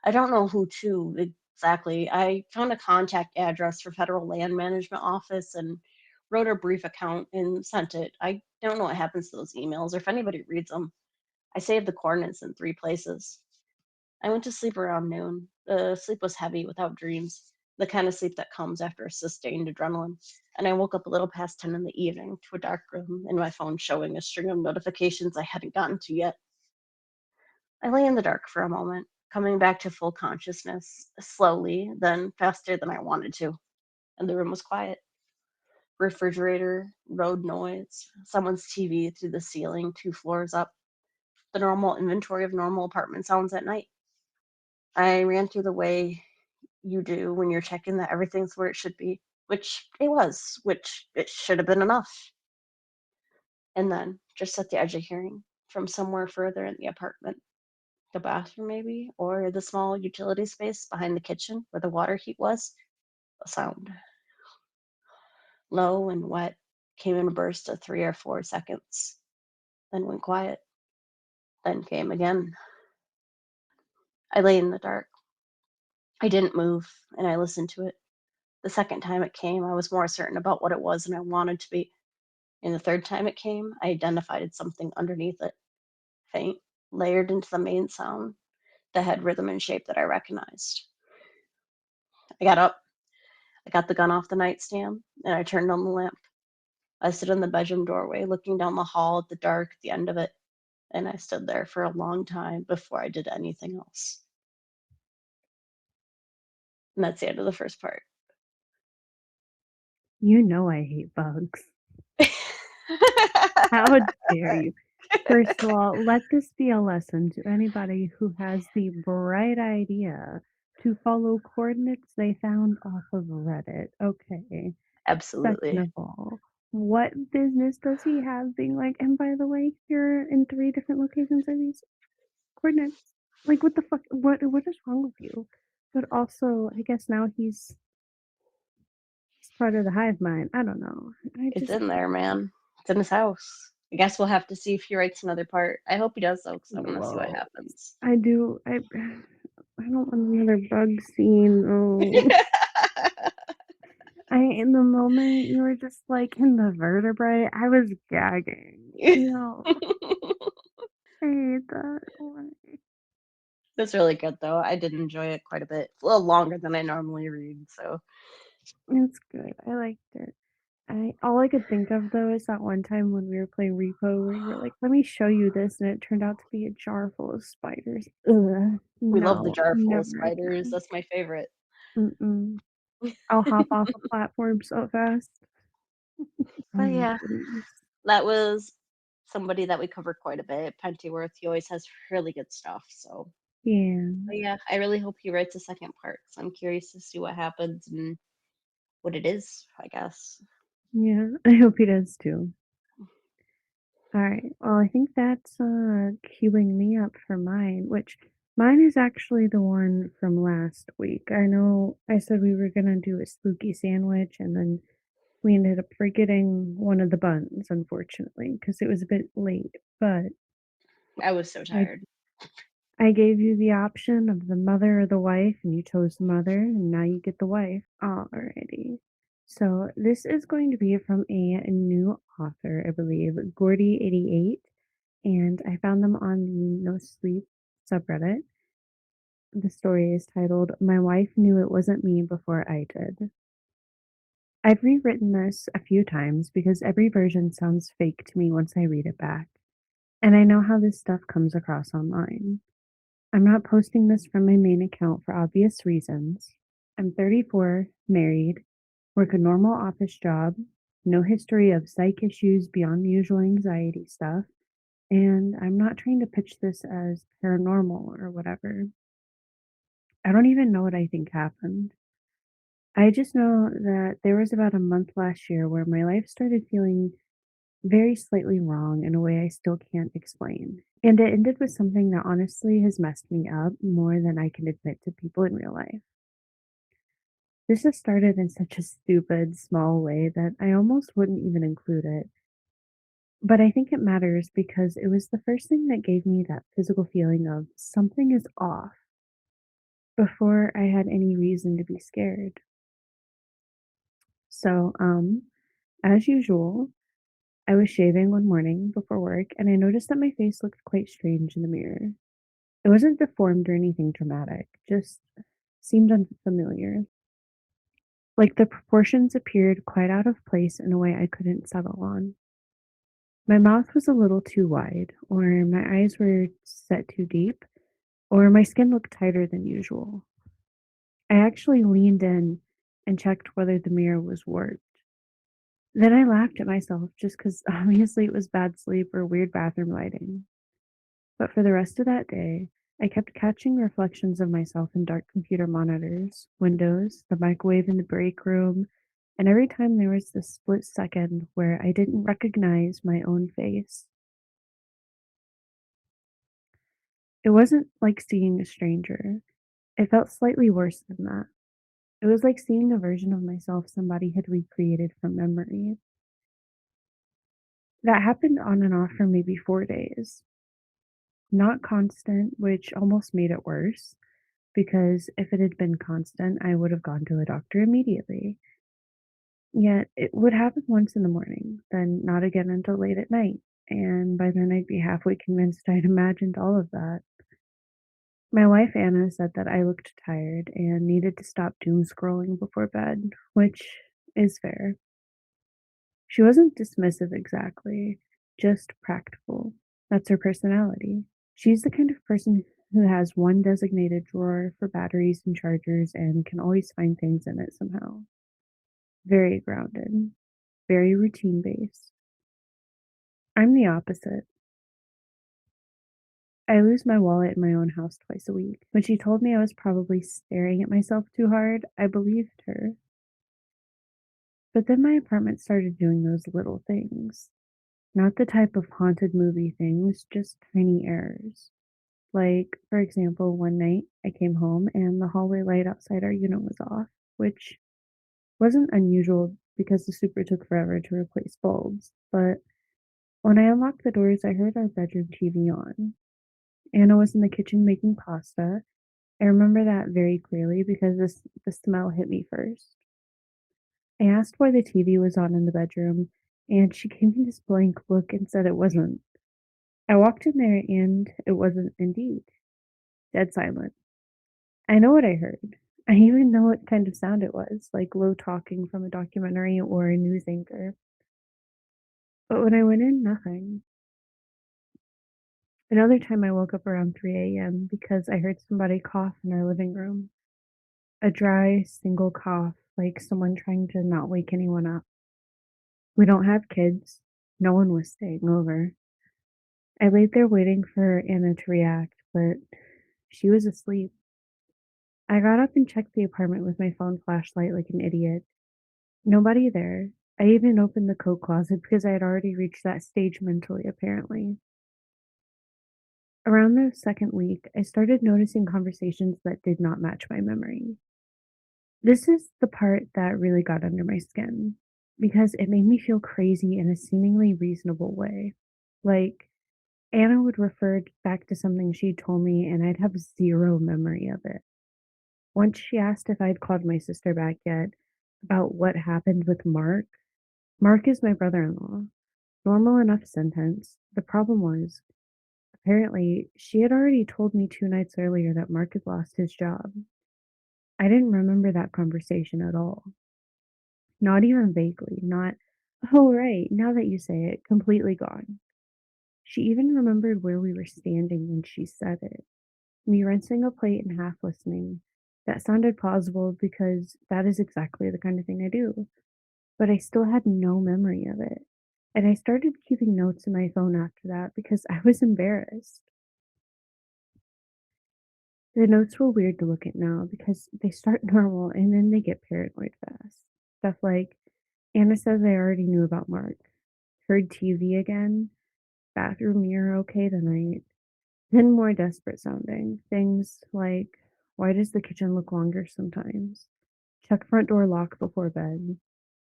I don't know who to exactly. I found a contact address for Federal Land Management Office and wrote a brief account and sent it. I don't know what happens to those emails or if anybody reads them. I saved the coordinates in 3 places. I went to sleep around noon. The sleep was heavy without dreams, the kind of sleep that comes after a sustained adrenaline. And I woke up a little past 10 in the evening to a dark room and my phone showing a string of notifications I hadn't gotten to yet. I lay in the dark for a moment, coming back to full consciousness, slowly, then faster than I wanted to, and the room was quiet. Refrigerator, road noise, someone's TV through the ceiling 2 floors up, the normal inventory of normal apartment sounds at night. I ran through the way you do when you're checking that everything's where it should be, which it was, which it should have been enough. And then, just at the edge of hearing, from somewhere further in the apartment, the bathroom maybe, or the small utility space behind the kitchen where the water heat was, a sound, low and wet, came in a burst of 3 or 4 seconds, then went quiet, then came again. I lay in the dark. I didn't move, and I listened to it. The second time it came, I was more certain about what it was than I wanted to be. And the third time it came, I identified something underneath it, faint, layered into the main sound that had rhythm and shape that I recognized. I got up, I got the gun off the nightstand, and I turned on the lamp. I stood in the bedroom doorway, looking down the hall at the dark at the end of it, and I stood there for a long time before I did anything else. And that's the end of the first part. You know I hate bugs. How dare you? First of all, let this be a lesson to anybody who has the bright idea to follow coordinates they found off of Reddit. Okay. Second Absolutely. of all, what business does he have being like, and by the way, you're in 3 different locations are these coordinates? Like, what the fuck? What is wrong with you? But also, I guess now he's part of the hive mind. I don't know. I It's just in there, man. It's in his house. I guess we'll have to see if he writes another part. I hope he does, though, because I want to see what well, happens. I do. I don't want another bug scene. Oh, in the moment you were just like in the vertebrae, I was gagging. No, I hate that. Why? It's really good, though. I did enjoy it quite a bit. It's a little longer than I normally read, so It's good. I liked it. I all I could think of though is that one time when we were playing Repo where you were like, "Let me show you this," and it turned out to be a jar full of spiders. Ugh. we love the No, jar full of never spiders. again. That's my favorite. Mm-mm. I'll hop off a platform so fast. But Oh, yeah, please. that was somebody that we covered quite a bit. Pentyworth, he always has really good stuff. So, Yeah. but yeah, I really hope he writes a second part. So I'm curious to see what happens and what it is, I guess. Yeah. I hope he does too. Alright, well, I think that's, queuing me up for mine, which mine is actually the one from last week. I know I said we were gonna do a spooky sandwich, and then we ended up forgetting one of the buns, unfortunately, because it was a bit late, but I was so I tired. I gave you the option of the mother or the wife, and you chose the mother, and now you get the wife. Alrighty. So this is going to be from a new author, I believe, Gordy88, and I found them on the No Sleep subreddit. The story is titled "My Wife Knew It Wasn't Me Before I Did." I've rewritten this a few times because every version sounds fake to me once I read it back, and I know how this stuff comes across online. I'm not posting this from my main account for obvious reasons. I'm 34, married, work a normal office job, no history of psych issues beyond the usual anxiety stuff, and I'm not trying to pitch this as paranormal or whatever. I don't even know what I think happened. I just know that there was about a month last year where my life started feeling very slightly wrong in a way I still can't explain. And it ended with something that honestly has messed me up more than I can admit to people in real life. This has started in such a stupid, small way that I almost wouldn't even include it. But I think it matters because it was the first thing that gave me that physical feeling of something is off before I had any reason to be scared. So, as usual, I was shaving one morning before work and I noticed that my face looked quite strange in the mirror. It wasn't deformed or anything dramatic, just seemed unfamiliar. Like the proportions appeared quite out of place in a way I couldn't settle on. My mouth was a little too wide, or my eyes were set too deep, or my skin looked tighter than usual. I actually leaned in and checked whether the mirror was warped. Then I laughed at myself just because obviously it was bad sleep or weird bathroom lighting. But for the rest of that day, I kept catching reflections of myself in dark computer monitors, windows, the microwave in the break room, and every time there was this split second where I didn't recognize my own face. It wasn't like seeing a stranger. It felt slightly worse than that. It was like seeing a version of myself somebody had recreated from memory. That happened on and off for maybe 4 days. Not constant, which almost made it worse, because if it had been constant, I would have gone to a doctor immediately. Yet it would happen once in the morning, then not again until late at night, and by then I'd be halfway convinced I'd imagined all of that. My wife Anna said that I looked tired and needed to stop doom scrolling before bed, which is fair. She wasn't dismissive exactly, just practical. That's her personality. She's the kind of person who has one designated drawer for batteries and chargers and can always find things in it somehow. Very grounded, very routine based. I'm the opposite. I lose my wallet in my own house twice a week. When she told me I was probably staring at myself too hard, I believed her. But then my apartment started doing those little things. Not the type of haunted movie things, just tiny errors. Like, for example, one night I came home and the hallway light outside our unit was off, which wasn't unusual because the super took forever to replace bulbs. But when I unlocked the doors, I heard our bedroom TV on. Anna was in the kitchen making pasta. I remember that very clearly because the smell hit me first. I asked why the TV was on in the bedroom, and she gave me this blank look and said it wasn't. I walked in there and it wasn't indeed. Dead silent. I know what I heard. I even know what kind of sound it was, like low talking from a documentary or a news anchor. But when I went in, nothing. Another time I woke up around 3 a.m. because I heard somebody cough in our living room. A dry, single cough, like someone trying to not wake anyone up. We don't have kids. No one was staying over. I laid there waiting for Anna to react, but she was asleep. I got up and checked the apartment with my phone flashlight like an idiot. Nobody there. I even opened the coat closet because I had already reached that stage mentally, apparently. Around the second week, I started noticing conversations that did not match my memory. This is the part that really got under my skin because it made me feel crazy in a seemingly reasonable way. Like, Anna would refer back to something she told me, and I'd have zero memory of it. Once she asked if I'd called my sister back yet about what happened with Mark. Mark is my brother in law. Normal enough sentence. The problem was, apparently, she had already told me 2 nights earlier that Mark had lost his job. I didn't remember that conversation at all. Not even vaguely, not, "Oh, right, now that you say it," completely gone. She even remembered where we were standing when she said it. Me rinsing a plate and half listening. That sounded plausible because that is exactly the kind of thing I do. But I still had no memory of it. And I started keeping notes in my phone after that because I was embarrassed. The notes were weird to look at now because they start normal and then they get paranoid fast. Stuff like Anna says I already knew about Mark. Heard TV again. Bathroom mirror okay tonight. Then more desperate sounding. Things like why does the kitchen look longer sometimes? Check front door lock before bed.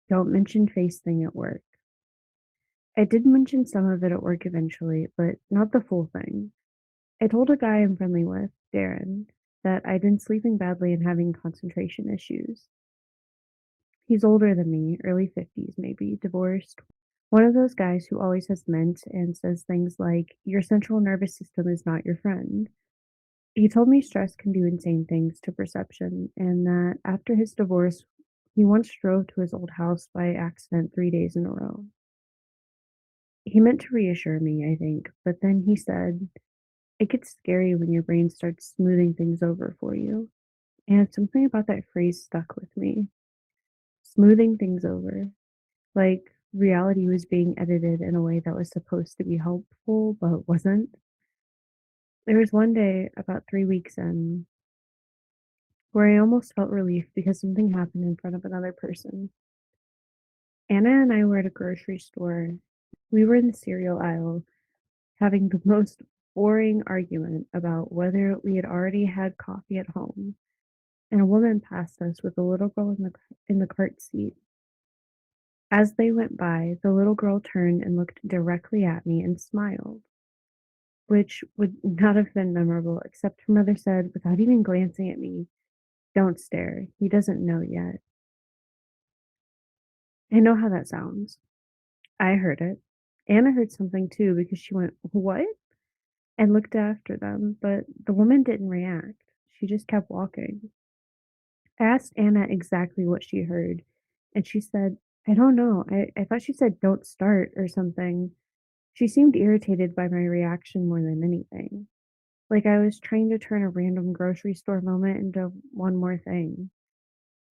Don't mention face thing at work. I did mention some of it at work eventually, but not the full thing. I told a guy I'm friendly with, Darren, that I'd been sleeping badly and having concentration issues. He's older than me, early 50s maybe, divorced. One of those guys who always has meant and says things like, your central nervous system is not your friend. He told me stress can do insane things to perception, and that after his divorce, he once drove to his old house by accident 3 days in a row. He meant to reassure me, I think, but then he said, it gets scary when your brain starts smoothing things over for you. And something about that phrase stuck with me. Smoothing things over. Like reality was being edited in a way that was supposed to be helpful, but wasn't. There was one day, about 3 weeks in, where I almost felt relief because something happened in front of another person. Anna and I were at a grocery store. We were in the cereal aisle, having the most boring argument about whether we had already had coffee at home, and a woman passed us with a little girl in the cart seat. As they went by, the little girl turned and looked directly at me and smiled, which would not have been memorable, except her mother said, without even glancing at me, don't stare. He doesn't know yet. I know how that sounds. I heard it. Anna heard something too because she went, what? And looked after them, but the woman didn't react. She just kept walking. I asked Anna exactly what she heard, and she said, I don't know. I thought she said don't start or something. She seemed irritated by my reaction more than anything. Like I was trying to turn a random grocery store moment into one more thing.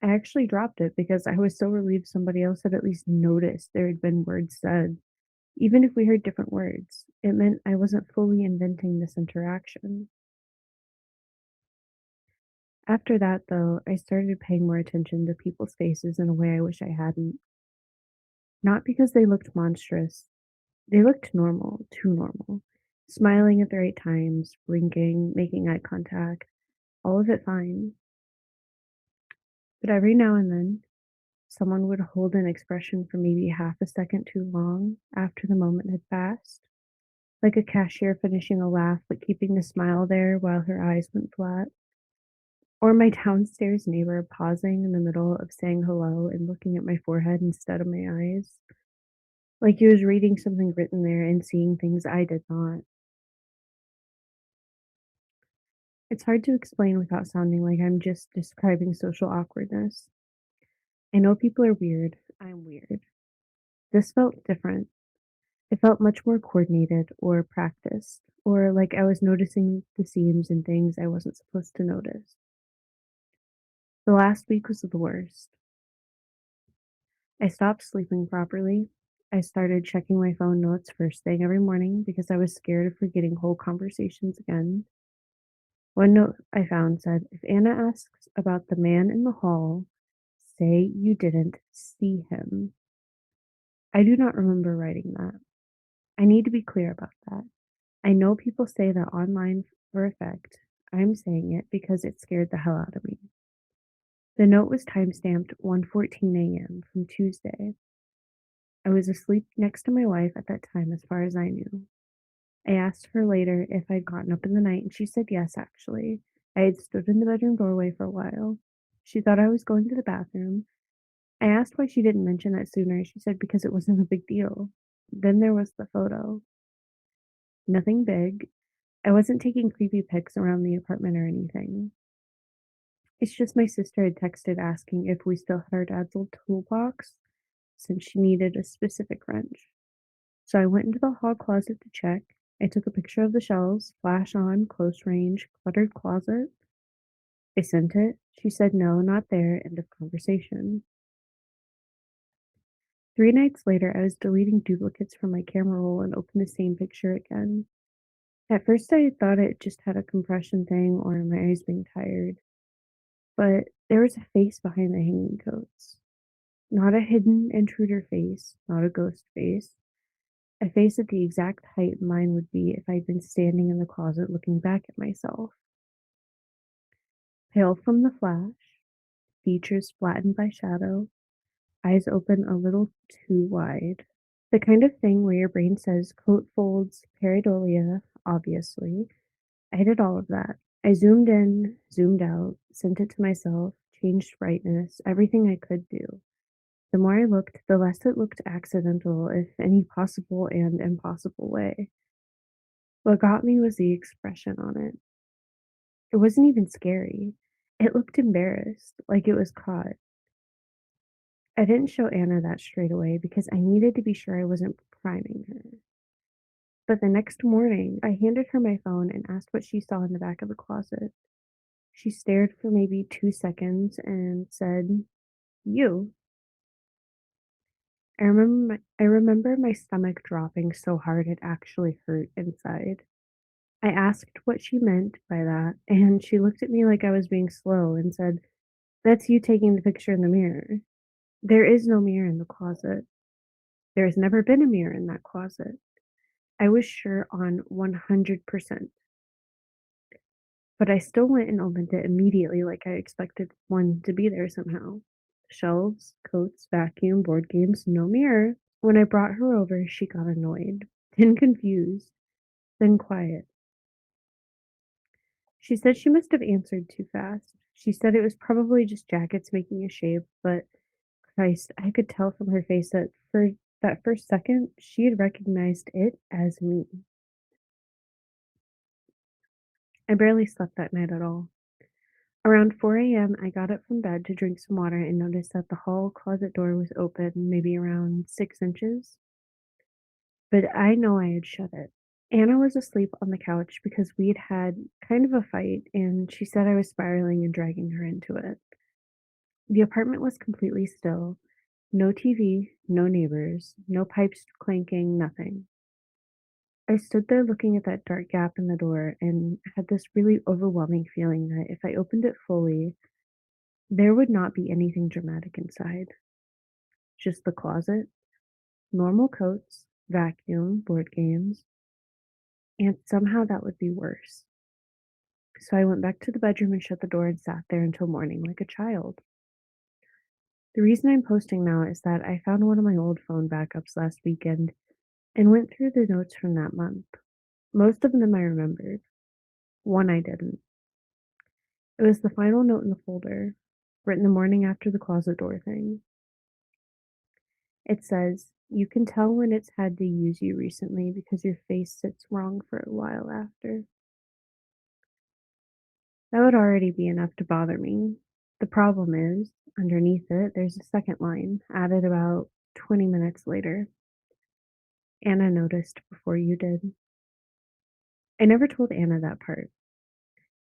I actually dropped it because I was so relieved somebody else had at least noticed there had been words said. Even if we heard different words, it meant I wasn't fully inventing this interaction. After that, though, I started paying more attention to people's faces in a way I wish I hadn't. Not because they looked monstrous, they looked normal, too normal. Smiling at the right times, blinking, making eye contact, all of it fine. But every now and then, someone would hold an expression for maybe half a second too long after the moment had passed, like a cashier finishing a laugh but keeping the smile there while her eyes went flat. Or my downstairs neighbor pausing in the middle of saying hello and looking at my forehead instead of my eyes, like he was reading something written there and seeing things I did not. It's hard to explain without sounding like I'm just describing social awkwardness. I know people are weird. I'm weird. This felt different. It felt much more coordinated or practiced, or like I was noticing the seams and things I wasn't supposed to notice. The last week was the worst. I stopped sleeping properly. I started checking my phone notes first thing every morning because I was scared of forgetting whole conversations again. One note I found said, if Anna asks about the man in the hall, say you didn't see him. I do not remember writing that. I need to be clear about that. I know people say that online for effect. I'm saying it because it scared the hell out of me. The note was timestamped 1:14 a.m. from Tuesday. I was asleep next to my wife at that time, as far as I knew. I asked her later if I'd gotten up in the night, and she said yes, actually. I had stood in the bedroom doorway for a while. She thought I was going to the bathroom. I asked why she didn't mention that sooner. She said because it wasn't a big deal. Then there was the photo. Nothing big. I wasn't taking creepy pics around the apartment or anything. It's just my sister had texted asking if we still had our dad's old toolbox since she needed a specific wrench. So I went into the hall closet to check. I took a picture of the shelves, flash on, close range, cluttered closet. I sent it. She said no, not there, end of conversation. 3 nights later, I was deleting duplicates from my camera roll and opened the same picture again. At first, I thought it just had a compression thing or my eyes being tired, but there was a face behind the hanging coats. Not a hidden intruder face, not a ghost face, a face at the exact height mine would be if I'd been standing in the closet looking back at myself. Pale from the flash, features flattened by shadow, eyes open a little too wide. The kind of thing where your brain says coat folds, pareidolia, obviously. I did all of that. I zoomed in, zoomed out, sent it to myself, changed brightness, everything I could do. The more I looked, the less it looked accidental, if any possible and impossible way. What got me was the expression on it. It wasn't even scary. It looked embarrassed, like it was caught. I didn't show Anna that straight away because I needed to be sure I wasn't priming her. But the next morning, I handed her my phone and asked what she saw in the back of the closet. She stared for maybe 2 seconds and said, "You." I remember my stomach dropping so hard it actually hurt inside. I asked what she meant by that, and she looked at me like I was being slow and said, "That's you taking the picture in the mirror." There is no mirror in the closet. There has never been a mirror in that closet. I was sure on 100%. But I still went and opened it immediately like I expected one to be there somehow. Shelves, coats, vacuum, board games, no mirror. When I brought her over, she got annoyed, then confused, then quiet. She said she must have answered too fast. She said it was probably just jackets making a shape, but Christ, I could tell from her face that for that first second, she had recognized it as me. I barely slept that night at all. Around 4 a.m., I got up from bed to drink some water and noticed that the hall closet door was open, maybe around 6 inches. But I know I had shut it. Anna was asleep on the couch because we'd had kind of a fight, and she said I was spiraling and dragging her into it. The apartment was completely still. No TV, no neighbors, no pipes clanking, nothing. I stood there looking at that dark gap in the door and had this really overwhelming feeling that if I opened it fully, there would not be anything dramatic inside. Just the closet, normal coats, vacuum, board games, and somehow that would be worse. So I went back to the bedroom and shut the door and sat there until morning like a child. The reason I'm posting now is that I found one of my old phone backups last weekend and went through the notes from that month. Most of them I remembered. One I didn't. It was the final note in the folder, written the morning after the closet door thing. It says, "You can tell when it's had to use you recently because your face sits wrong for a while after." That would already be enough to bother me. The problem is, underneath it, there's a second line, added about 20 minutes later. "Anna noticed before you did." I never told Anna that part.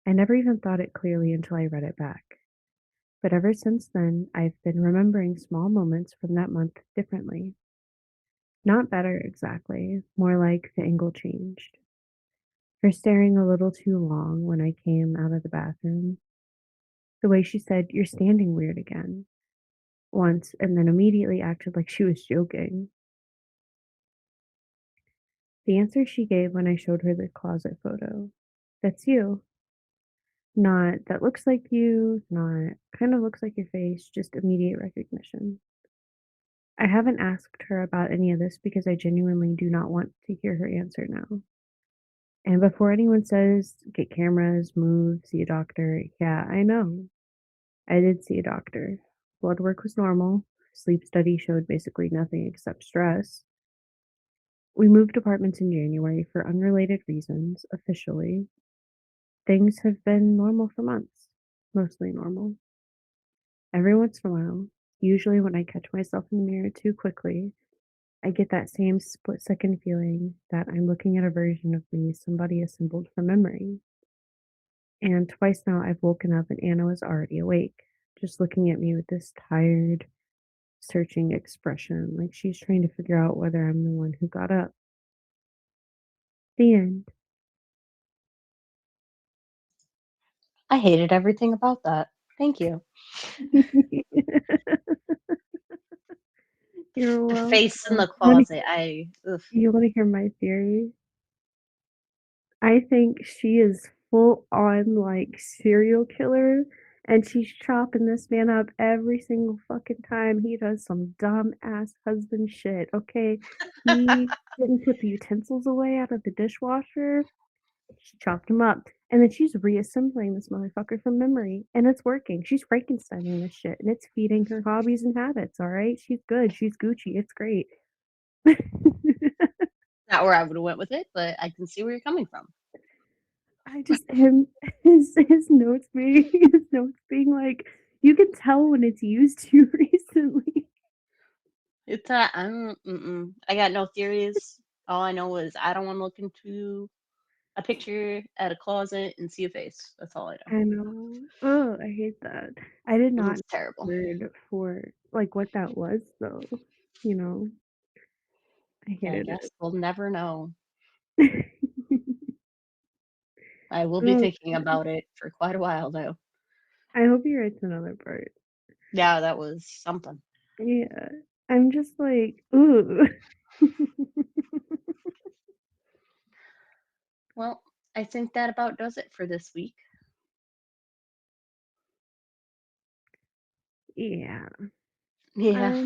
I never even thought it clearly until I read it back. But ever since then, I've been remembering small moments from that month differently. Not better exactly, more like the angle changed. Her staring a little too long when I came out of the bathroom. The way she said, "You're standing weird again," once, and then immediately acted like she was joking. The answer she gave when I showed her the closet photo. "That's you." Not, "That looks like you," not, "Kind of looks like your face," just immediate recognition. I haven't asked her about any of this because I genuinely do not want to hear her answer now. And before anyone says, "Get cameras, move, see a doctor," yeah, I know. I did see a doctor. Blood work was normal. Sleep study showed basically nothing except stress. We moved apartments in January for unrelated reasons, officially. Things have been normal for months. mostly normal. Every once in a while, usually when I catch myself in the mirror too quickly, I get that same split-second feeling that I'm looking at a version of me somebody assembled from memory. And twice now I've woken up and Anna was already awake, just looking at me with this tired, searching expression, like she's trying to figure out whether I'm the one who got up. The end. I hated everything about that. Thank you. You're The face in welcome. the closet, I ugh. You wanna hear my theory? I think she is full on, like, serial killer, and she's chopping this man up every single fucking time he does some dumb-ass husband shit, okay? He didn't put the utensils away out of the dishwasher, she chopped him up, and then she's reassembling this motherfucker from memory, and it's working. She's Frankensteining this shit, and it's feeding her hobbies and habits, alright? She's good, she's Gucci, it's great. Not where I would've went with it, but I can see where you're coming from. I just him his notes being like, "You can tell when it's used too recently." It's I don't I got no theories. All I know is I don't wanna look into a picture at a closet and see a face. That's all I know. I know. Oh, I hate that. I did not It's terrible. word for, like, what that was, though, you know? I I hated guess it. we'll never know. I will be Oh, thinking about it for quite a while, though. I hope he writes another part. Yeah, that was something. Yeah. I'm just like, "Ooh." Well, I think that about does it for this week. Yeah. Yeah.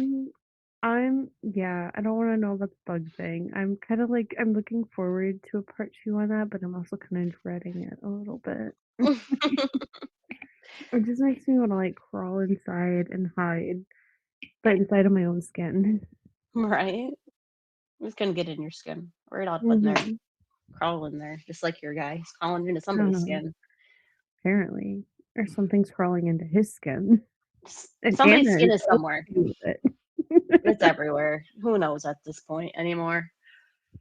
I'm yeah, I don't wanna know about the bug thing. I'm kinda like I'm looking forward to a part 2 on that, but I'm also kinda dreading it a little bit. It just makes me wanna, like, crawl inside and hide, but inside of my own skin. Right? It's gonna get in your skin. Right up in there. Mhm. Crawl in there, just like your guy. He's crawling into I don't somebody's know, skin. apparently. Or something's crawling into his skin, and Somebody's Anna skin is is so somewhere. happy with it. It's everywhere. Who knows at this point anymore?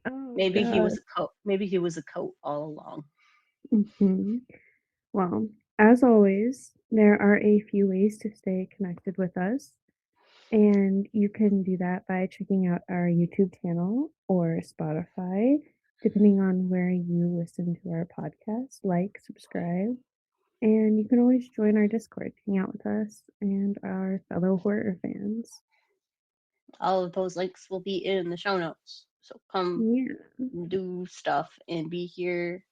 Oh Maybe he god. was a coat. Maybe he was a coat all along. Mhm. Well, as always, there are a few ways to stay connected with us. And you can do that by checking out our YouTube channel or Spotify, depending on where you listen to our podcast. Like, subscribe, and you can always join our Discord, hang out with us and our fellow horror fans. All of those links will be in the show notes. So come Yeah, do stuff and be here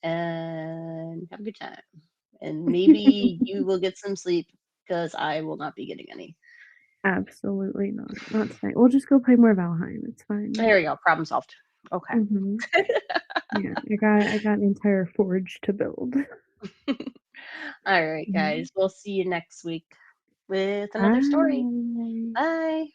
and have a good time. And maybe you will get some sleep because I will not be getting any. absolutely not. Not tonight. We'll just go play more Valheim. It's fine. There you go. Problem solved. Okay. Mhm. Yeah, I got an entire forge to build. All right, Mhm. guys. We'll see you next week with another story. Bye. Bye.